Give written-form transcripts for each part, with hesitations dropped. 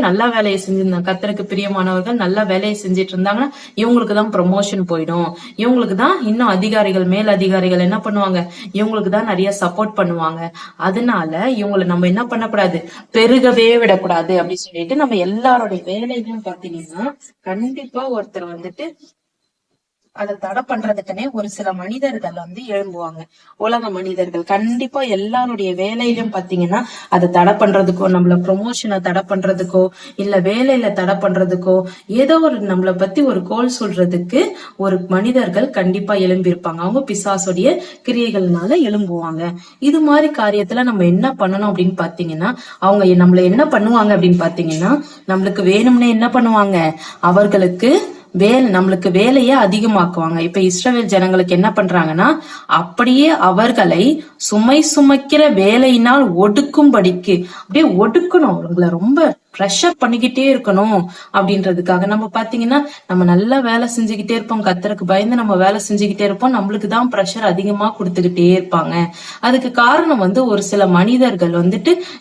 நல்ல வேலையை செஞ்சிருந்தாங்க, கர்த்தருக்கு பிரியமானவர்கள் நல்ல வேலையை செஞ்சுட்டு இருந்தாங்கன்னா இவங்களுக்கு தான் ப்ரொமோஷன் போயிடும். இவங்களுக்கு தான் இன்னும் அதிகாரிகள் மேல் அதிகாரிகள் என்ன பண்ணுவாங்க, இவங்களுக்கு தான் நிறைய சப்போர்ட் பண்ணுவாங்க. அதனால இவங்களை நம்ம என்ன பண்ணக்கூடாது, பெருகவே விடக்கூடாது அப்படின்னு சொல்லிட்டு நம்ம எல்லாருடைய வேலையும் பாத்தீங்கன்னா கண்டிப்பா ஒருத்தர் வந்துட்டு அதை தடை பண்றதுக்குன்னே ஒரு சில மனிதர்கள் எழும்புவாங்க. உலக மனிதர்கள் கண்டிப்பா எல்லாருடைய வேலையிலும் பாத்தீங்கன்னா அதை தடை பண்றதுக்கோ, நம்மள ப்ரொமோஷனை தடை பண்றதுக்கோ, இல்ல வேலையில தடை பண்றதுக்கோ, ஏதோ ஒரு நம்மளை பத்தி ஒரு கோல் சொல்றதுக்கு ஒரு மனிதர்கள் கண்டிப்பா எழும்பியிருப்பாங்க. அவங்க பிசாசுடைய கிரியைகள்னால எழும்புவாங்க. இது மாதிரி காரியத்துல நம்ம என்ன பண்ணணும் அப்படின்னு பாத்தீங்கன்னா, அவங்க நம்மள என்ன பண்ணுவாங்க அப்படின்னு பாத்தீங்கன்னா, நம்மளுக்கு வேணும்னே என்ன பண்ணுவாங்க, அவர்களுக்கு நம்மளுக்கு வேலையை அதிகமாக்குவாங்க. இப்ப இஸ்ரவேல் ஜனங்களுக்கு என்ன பண்றாங்கன்னா, அப்படியே அவர்களை சுமை சுமக்கிற வேலையினால் ஒடுக்கும்படிக்கு அப்படியே ஒடுக்கணும். அவங்களை ரொம்ப ப்ரெஷர் பண்ணிக்கிட்டே இருக்கணும் அப்படின்றதுக்காக. நம்ம பாத்தீங்கன்னா நம்ம நல்லா வேலை செஞ்சுக்கிட்டே இருப்போம், கர்த்தருக்கு பயந்து நம்ம வேலை செஞ்சுக்கிட்டே இருப்போம், நம்மளுக்கு தான் ப்ரெஷர் அதிகமா கொடுத்துக்கிட்டே இருப்பாங்க. அதுக்கு காரணம் ஒரு சில மனிதர்கள்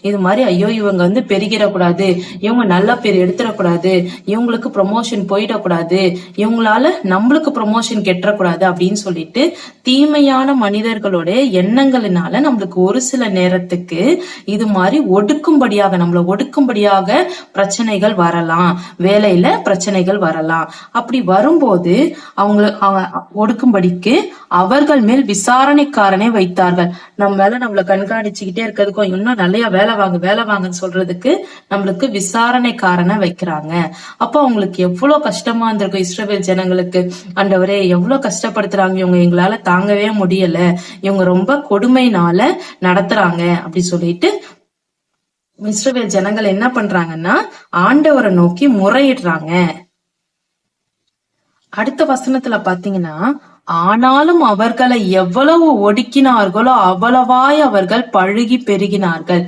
இது மாதிரி ஐயோ இவங்க பெருகிடக்கூடாது, இவங்க நல்ல பேர் எடுத்துடக்கூடாது, இவங்களுக்கு ப்ரொமோஷன் போயிடக்கூடாது, இவங்களால நம்மளுக்கு ப்ரொமோஷன் கெட்டக்கூடாது அப்படின்னு சொல்லிட்டு தீமையான மனிதர்களுடைய எண்ணங்களினால நம்மளுக்கு ஒரு சில நேரத்துக்கு இது மாதிரி ஒடுக்கும்படியாக, நம்மள ஒடுக்கும்படியாக பிரச்சனைகள் வரலாம், வேலையில பிரச்சனைகள் வரலாம். அப்படி வரும்போது ஒடுக்கும்படிக்கு அவர்கள் மேல் விசாரணைக்காரனை வைத்தார்கள். நம்ம மேல நம்மள கண்காணிச்சுக்கிட்டே இருக்கிறதுக்கும், இன்னும் நிறைய வேலை வாங்கன்னு சொல்றதுக்கு நம்மளுக்கு விசாரணைக்காரனை வைக்கிறாங்க. அப்போ அவங்களுக்கு எவ்வளவு கஷ்டமா இருந்திருக்கும் இஸ்ரவேல் ஜனங்களுக்கு. ஆண்டவரே எவ்வளவு கஷ்டப்படுத்துறாங்க இவங்க, எங்களால தாங்கவே முடியல, இவங்க ரொம்ப கொடுமைனால நடத்துறாங்க அப்படி சொல்லிட்டு இஸ்ரவேல் ஜனங்கள் என்ன பண்றாங்கன்னா ஆண்டவரை நோக்கி முறையிடுறாங்க. அடுத்த வசனத்துல பாத்தீங்கன்னா, ஆனாலும் அவர்களை எவ்வளவு ஒடுக்கினார்களோ அவ்வளவாய் அவர்கள் பழுகி பெருகினார்கள்.